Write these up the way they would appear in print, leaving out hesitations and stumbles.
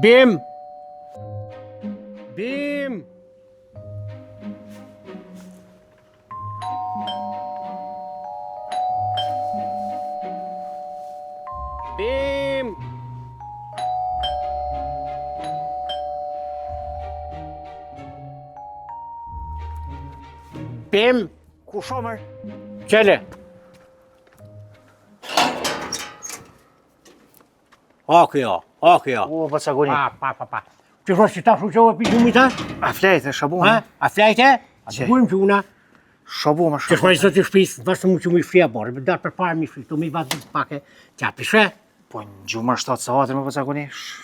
Bim! Bim! Bim! Bim! Ku shomër? Qele! Akja. O, pa cagoni. Pa. Që shos që ta shu qove pi gjumi ta? A flejte, shabunë. A flejte? A të bujmë gjuna? Shabunë, Që shmaj sot të shpis, vështë mu që mu i fria borë, me darë për parë mi shpis, të mi vatë dhëtë pake, qa pishe? Po në gjumë 7 saatër, pa cagoni,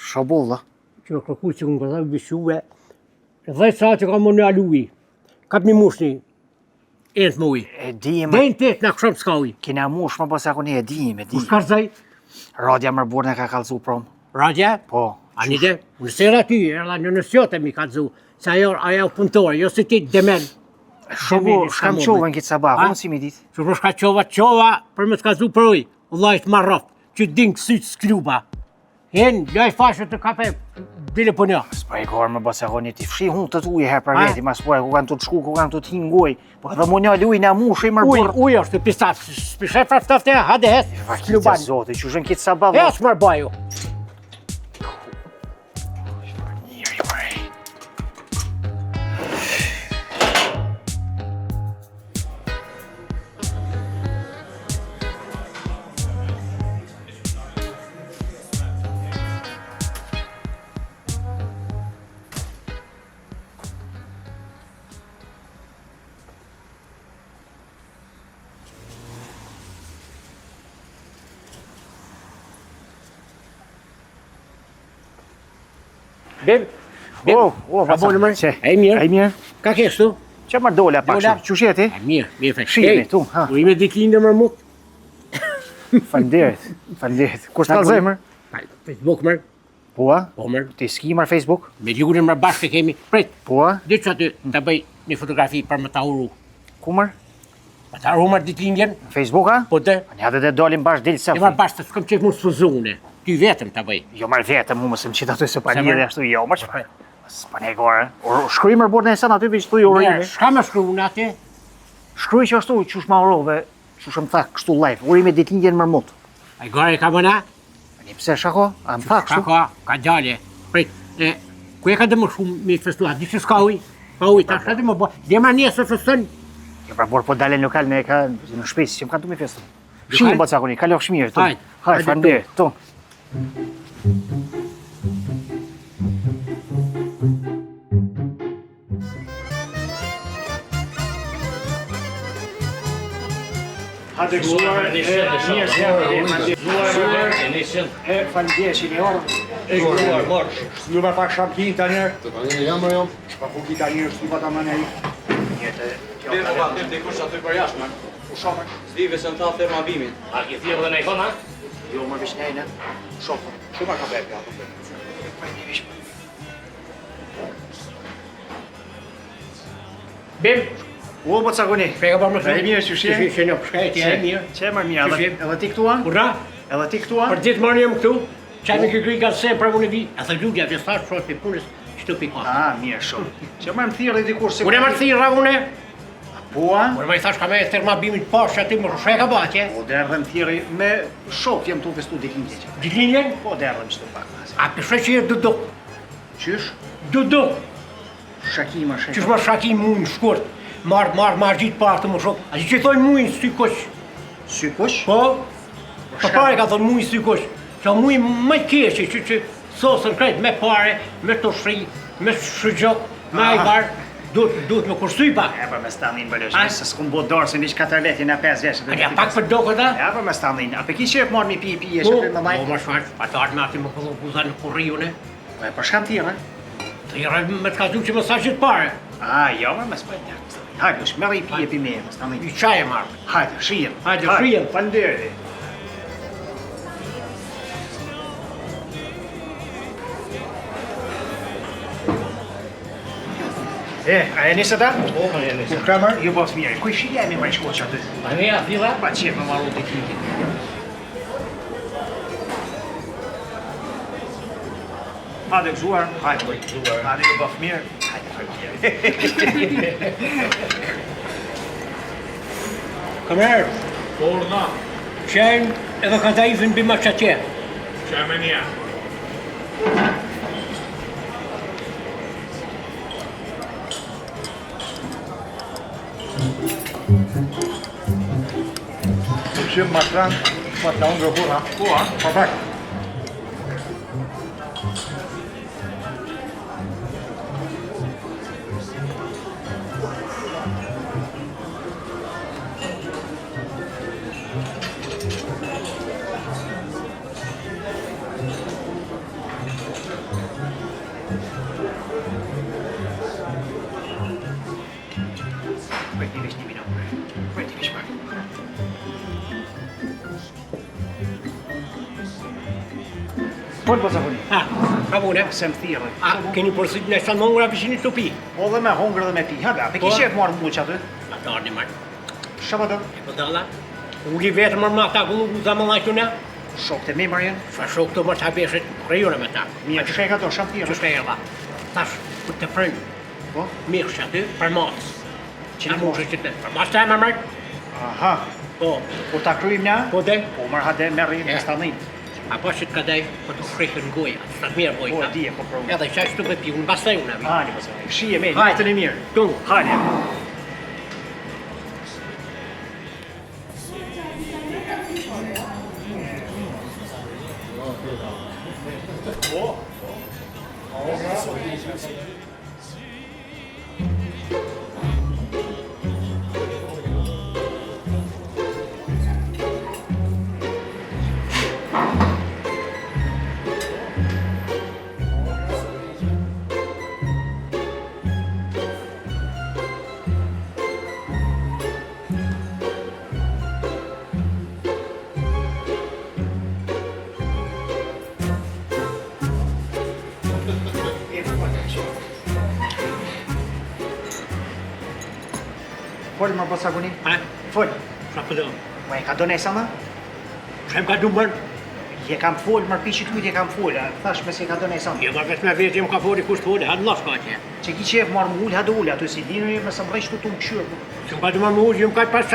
shabulla. Që kërku që kënë këzaj bishuve, 10 saat që ka më në alui, kap një mushni, entë më uj. E dim, Dejnë tëtë në këshëm s'ka uj. kina mush, pa cagoni, e dim. Kus ka rëzaj? Radja më burë në ka kalzu prom. Radja? Po. Anite, në sera ty, erla në nësjote mi ka dzu, se ajo punëtore, jo se ti demen. Shabu, shkam qove në kitë sabah, ku mësi mi ditë? Që shka qova, për me t'ka dzu për uj, vëllajt ma rroft, që dingë kësytë s'kluba. Hen, loj fashë të kape, dile për një. S'pa e korë më cagoni, ti fshi hunë të t'uj herë për veti, mas po e ku kanë të t'shku, ku kanë të t'hingoj. Po edhe më njallë uj në mush, e mërë burë. Uj është të pisat, s'pishe fraftafte, hade hes, Vakitja zote, që shën kitë sabah. hes mërë baju. Bim, Pa bonë mërë, Që? e mirë, E mirë? ka keshtu? Që mërë dola pak Dola? shumë, që shjeti? Mirë, fe. Shihemi, tu, ha. U ime ditlin dhe mërë muk? Falderit. Kur s'ka zemër? Facebook mërë, Po, a? po mërë, Ti s'ki mërë Facebook? me ljurën mërë bashkë kemi, pret, Po, a? ditë që aty të bëj një fotografi për më ta uru. Ku mërë? Më ta uru mërë ditlindjen, Facebook, a? po të, Një hadë dhe dolim bashkë dilë e selfie. mërë bashkë të s'kom qef mund s'fuzune, ty vetëm të bëj. Jo mërë vetëm, mu mësëm qitë aty se pa Se një dhe mërë? ashtu, jo mërë që s'pa një gore. Shkruj mërë bërë në esan aty për që tu i urimi. Mirë, shka me shkru në aty? Shkruj që ashtu, që shma urove, që shmë tha kështu live, urimi ditindjen mërë mut. A i gore ka mëna? Një pse shako, a më tha kështu? Ka gjallje, pret, ku e ka dhe më shumë me festua, di që s'ka uj? Ka uj, ta shka dhe më bo, dhe ma një se festën, Jo pra borë po dale në lokal me e ka në shpesë, që më kanë tu me festu. Shimë ba cakoni, ka lofë shmirë, tu. Hajde, fanderit, tu. Hajde gëzuar, mirë se falënderit që një orë. E gëzuar, marsh. S'luba pak shamkin të njerë. Të tani në jam, jam. Shpa ku kita njerë, s'luba ta më në i. Njëtë, Dhe po batim të kush aty për jashtë, man. u shofër. Zdive se në ta thërë ma bimin. a ki thirë dhe në ikona? Jo, më vish nejnë. Shofër. Shumë ka bepi ato. Bim, O, po cagoni. shpega për më shumë. E mirë, që shje? Që në përshkajti, e mirë. Që më mirë, Që edhe ti këtua? Ura, Edhe ti këtua? për ditë marrë jam këtu, qaj me këgri ka se për unë e vi, e thë gjudja, vjestar shos për punës, qëtu pikon. Ah, mirë shumë. Që më thirë dhe dikur se... Unë e më thirë une, Po, a? unë më i thash ka me thërma bimit poshë që aty më shpega bëtje. Po, derdhe më thirë me shok jem tu festu dikin keqe. Ditlinjen, Po, derdhe më shtu pak. a përshë që e dudu, Qysh? dudu, Shakima, që shma shakim mujnë shkurt, marë gjitë partë më shok, a që thonë mujnë sy kush, Sy kush? po, për pare ka thonë mujnë sy kush, që mujnë më keqe, që sosën krejt me pare, me të shri, me shëgjok, me ajbar, duhet me kursuj pak. Ja, për me stanin bëllësh, A? se s'kum bo dorë se një 4 leti në 5 vjeqë. A ja pak për do këta? Ja, për me stanin. A për ki që e marrë mi pi, e Po, që për më maj? më shfarë, pa të artë me ati më këllu kuza në kurriune, Po, e për shkam tjera? të i rëjmë me të ka du që më sa qëtë pare. A, jo, me s'për të stanin. Hajde, shmerë i pi e pi me, me stanin. I qaj e marrë. Hajde, shijem. Hajde, shijem. Falënderit. A e nisë ata? Po, ma jeni. Kur Kramer, ju bëfë mirë. Kuj shilja e mi maj shko që aty? A ne a thila? Pa qepë më marru të kiki. Hajde gëzuar, hajde gëzuar. Hajde ju bëf mirë. Kamer, Porna, qenë edhe kadaivin bima që atje. që me nja. Qim ma tran, ma të unë gërë ha? Po, ha? Pa pak. Pojdi veç një minutë. Pojdi veç pak. Fol po zakoni. Ka mune? Se më thirrë. Keni përësit në sa mongra vishin të pi? Po dhe me hongër dhe me pi. Ha, be ki shef marrë muq aty. Ata arni marë. Shama do? E po dalla? Uli vetë mërë ma ta gullu za më lajtu në? Shok të mi marjen. Fa shok të mërë të abeshit krejore me ta. Mirë, që shek ato, sham Që thirrë. shka e dha? Tash, për të prënë. Po? Mirë që aty, për matës. Që në Që moshë. që të për matës të e më mërë? Aha. Po, Po ta kryim na? po dhe? Po marr hade merri në stanin. Apo që të kadej, për të shrikën goja. Së të mirë Po bojta. di e po provoj. Edhe që ashtu për pi, unë bastaj unë avi. Hajde po zakoni. Shije me, Hajde. natën e mirë. Tungu. Hajde. Fol më po zakoni. Ha? Fol. Qa për dhe? Po e ka donesa më? Shem ka du mërë? Je kam fol, më piqit ujt je kam fol. Thash me se ka donesa më. Je ma vetë me vetë jem ka fori kusht fori, hadë nas ka që. Që ki qef marrë më ullë, hadu ullë, ato si dinu me së mrejsh të këshyrë. Që ka du mërë më ullë, jem ka pas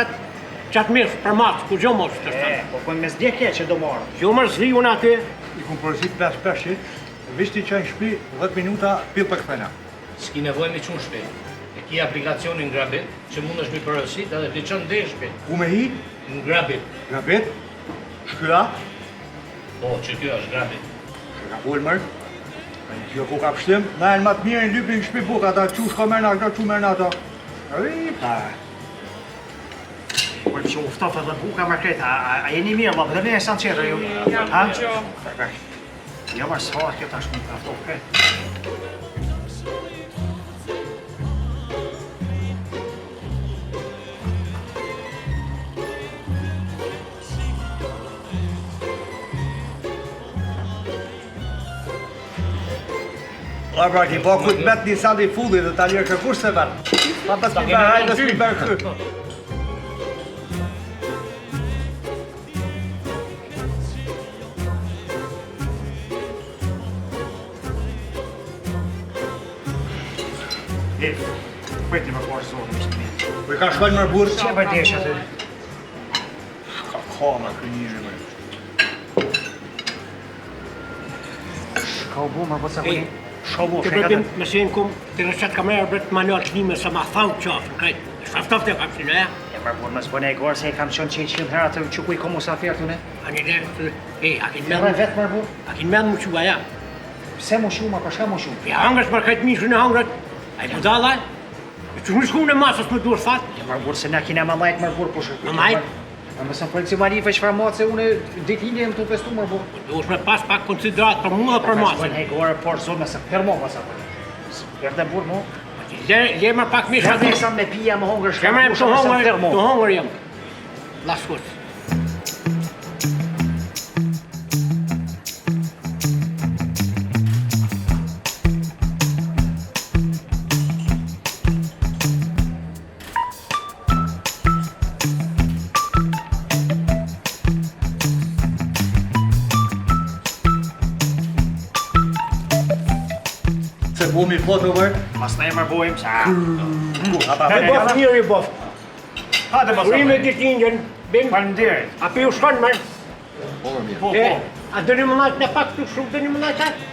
qatë mirë për matë, ku gjo mos të shtë. Po po me zdjekje që do marrë. Gjo mërë zli unë aty, I kumë përësit 5 peshit, vishti që në shpi 10 minuta pil për këpena. S'ki nevoj me qunë shpi. E ki aplikacionin Grabit, që mund është mi përësit edhe të qënë dhe shpi. Ku me hi? Në Grabit. Grabit? Shkyra? Po, që kjo është Grabit. Që ka full mërë? Kjo ku ka pështim? Na e në matë mirë në lypin shpi buka, ata që shko mërna, këta që mërna ata. Rita! Por që uftof edhe buka më kreta, a jeni mirë, ma dhe me e sanë qërë ju? Ha? Jo marë s'ha kjo tash më aftof kretë. A pra ki po kujt met një sandi fulli dhe ta lirë kërkur se vetë. Pa pas mi bërë hajde s'mi bërë kërë. Pojti më parë zonë, mishtë mirë. Po i ka shkojnë mërë burë? Që e bërdesh aty? Ka kama kë njëri mërë. Shka u bu, më po zakoni. Shka u bu, të shka përbim të... me shenë kumë, të rëshat kamerë bret manual knime sa ma thaut qafë, në krejtë. Shaftof të kam që në e? E mërë burë, më zbone e gorë se e kam qënë që i qëllë herë atë që ku i komu sa fjerë të ne. Ani dhe, a kin Mërë men, vetë mërë burë. a kin men mu qua ja. Pse mu shumë, për shka mu shumë? Ja hangës për krejtë mishën e hangët, a i budala, që në shku në masës më duar thatë. E mërë burë, se na kina më lajtë mërë burë, po shërë. Më majtë? Më mësën polici marife që farë matë se une ditini e më të festu mërë burë. Duhesh me pas pak konsiderat për mua dhe për masën. Zbone e gorë, por zonë me se përmo, më sa përë. Perde burë, mo. Le më pak misha Shërë dhe. dhe sa me pija më hongër shka, Kemë e kusha me se përmo. të hongër jem. Laskus. Bu mirë foto bërë. Mas në emër bojmë, sa... E bof mirë i bof. Hajde, mos Urime ditëlindjen, bim. Faleminderit. A pe u shkon mërë? Po, E, po. a dëni më najtë në pak të shumë, dëni më najtë atë?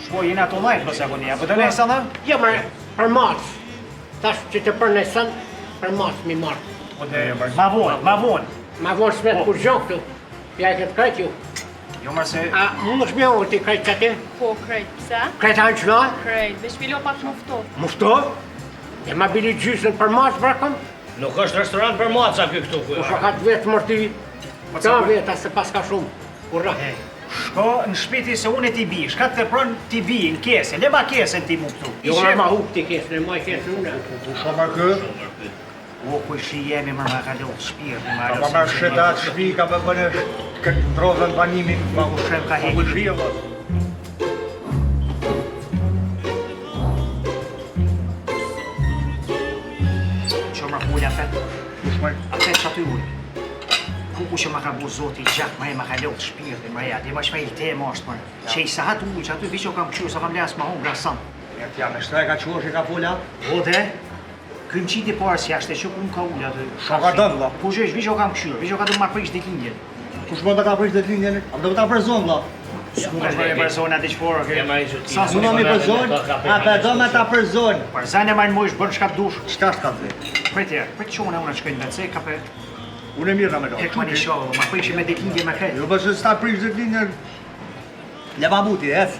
Shko jena të lajtë, mos agonia. Po të ne sa në? Ja mërë, për mas. Tash që të për në sënë, për mas mi marë. Po të... Ma vonë. Ma vonë smetë kur gjohë këtu. Ja e këtë krejt ju. Jo mërë se... A mund është me o ti krejt që ti? Po, krejt, pse? Krejt hanë që na? Krejt, veç milo pak muftot. Mufto? E ma bili gjysën për mas brakëm? Nuk është restoran për maca këtu. U shakat vetë mërti. Ka vetë, se pas ka shumë. Urra. Shko në shpiti se unë e ti bi, shka të pronë ti bi në kese, le ma kese në ti mu këtu. Jo ma huk ti kesë, në ma kesë unë. Pusha ma kë? O, kuj shi jemi më nga kalohë shpirë, më Ka ma sheta atë shpi, ka më bënë këtë ndrodhën banimin. Ma u shrem ka Ma hekë. u shri e vëllë. Që më kullë apet, Kush mërë? apet që aty ujë. Kuku që më ka bu zoti gjak, më e më kalohë shpirë, dhe më e, dhe më shme il te më është mërë. Që i sa hatë ujë, që aty vi që kam këshu, sa kam lasë ma unë, grasan. Ja t'ja me shtraj ka qosh e ka fola. O dhe, këm qiti parë si ashte që unë ka ullë aty. Sa ka dëmë, vëlla? Po që vi që kam këshu, vi që ka të marrë prish ditë lindjen. Kush mund të ka prish dhe t'lindjen? A më të ta përzonë, vëlla? Nuk është bërë e përzona të qëporë, Ja marrë i zotin. Sa Su në mi përzonë? A për do me ta përzonë? Për zanë e marrë mojsh bërë shka të dush. Qëta është ka të dhe? Për që unë të shkojnë vetë, se ka për Unë e mirë në me do. hek ma një shovë, ma prishi me diklindje me kretë. Jo për që s'ta prish dhe t'lindjen. Leva muti, ec.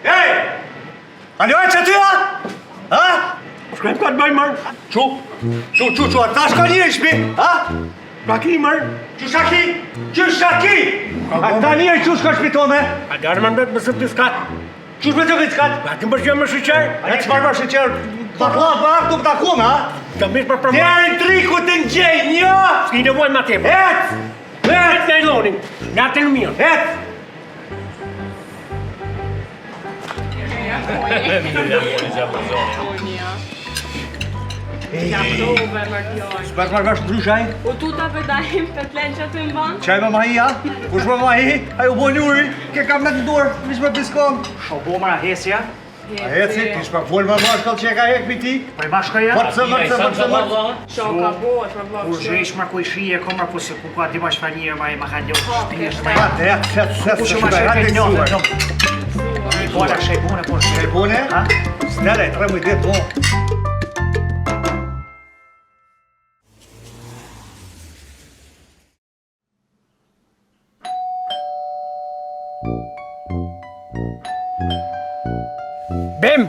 Ej! Alo e që ty, ha? Ha? Shkrejt ka të bëjmë mërë. Çu, ata shka një shpi, ha? Ka ki mërë. Që shaki? Ata një që shka shpi tome? A darë më mbet më së piskat. Që shpe të vitë katë? A të mbërgjë më shëqer. A që parë më shëqer, bakla barë të këta kumë, ha? Të mirë për përmë. Djerin triku të në gjej, një! S'ki nevojnë ma temë. Et! Et në ilonin. Në atë në mirë. Et! Dove, Mardion. Sper marrë vash ndryshaj? U tu ta përdajim të tlen që aty në banë? Qaj me mahi, ha? Kush me mahi? A ju bojnë uri? Ke kam me të dorë, vish me piskon. Shobo mëra hesja, A heci, ti shpa folë me mashkall që e ka hek për ti? për i bashkaja. Mërë. Shoka bo, është më Kur vlogë zhëish më kuj shije, komra po se ku ka di bash falje, ma e ma ka ljohë Po, shpirë, kështë ma e. e... Ku Ku që ma shëtë njohë, në Bola shejbune, po shëtë. E bune? Ha? Snele, tre mujtë ditë mo. Bim!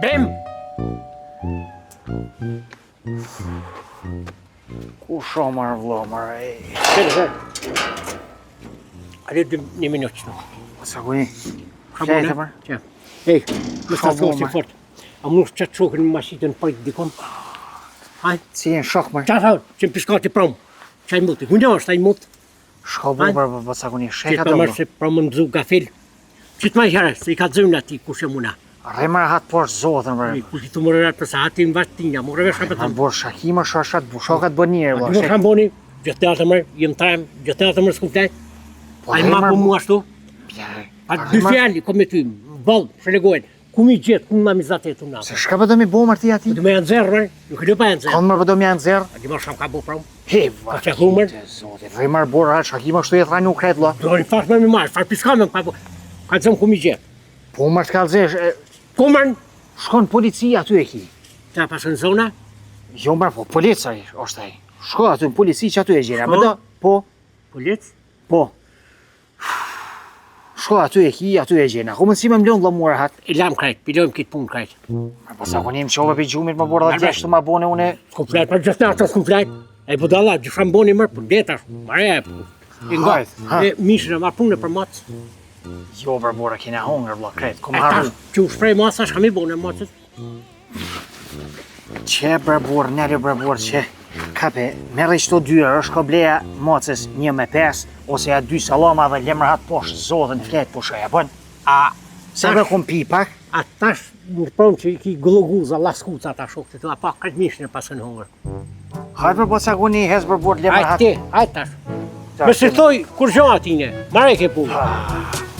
Bim! Ku sho marë vlo, marë e... Qëllë, a dhe një minutë që në. Sa ku i? Ka Qajtë, bune? marë? Që. Ej, më Ka sa thonë si bune? fort. A më nështë qatë shokën në masitën për i dikon? Hajë, Si e në shok, marë? qa thonë, që më piskati promë. Qaj muti, hunja është taj mutë. Shko bu, marë, po sa ku i? Që Sheka të do, mërë se promë në dzu gafil. Që të ma i herë, se i ka dzëmë ati kushe muna. Re marë hatë poshtë zotën, marë. Kush i të mërë ratë përsa hati në vashtë tinja, më rëvesh ka për Në thamë. borë shakima, shashat, shokat bë njërë, A vlo. të më shamboni, gjëtë atë mërë, jem tajmë, gjëtë atë mërë s'kuftajt. A i ma po mua ashtu. A dy fjalli, kom me ty, balë, shregojnë. Ku mi gjithë, ku ma mi zatë e të natë. Se shka për do mi bo, marë ti ati? Do me janë zerë, mërë, nuk e do pa janë zerë. Konë mërë për do mi janë zerë? A di ma sham ka bo pramë. He, Ka që humër, zotit, re marë borë hatë, shakima kështu jetë rani u kretë, lo. do një farë me marë, farë piskame ka bo. Ka të zëmë ku mi gjithë. Po marë të kalëzesh, Ku mërën, shkon policia aty e ki. ta pasë në zona, Jo marë, po polica është ai. Shko aty në polici që aty e gjera, Shko? më do, po, policë, po. Shko aty e ki, aty e gjena. Ku mësi me mlon dhamura hatë. i lam krejtë, pilojmë kitë punë krejtë. Po sa ku njëm qove për gjumit më borë dhe djeshtu ma bone une. S'ku flajtë, për gjithë natë s'ku flajtë. E budalla, gjithë shamboni mërë, për deta, mare e, i nga, Ha. e mishën e marë punë për matës. Jo për borë kena hongër vla kretë, ku E më tash, harru. që u shprej masa, shka mi bone matës. Që për borë, nere për borë që. Kape, merë i qëto dyre, është ka bleja macës 1 me 5, ose ja 2 salama dhe lemër hatë poshtë, zodën fletë po shëja bën. A Se vërkum pi pak. A tash në pronë që i ki gulluguza, laskuca ta shok, që të pa këtë mishën e pasën hongër. Hajt për bot saguni hez për bord lemër Hajt ti, hajt tash. Me se thoj, kur gjo atine, mare ke punë.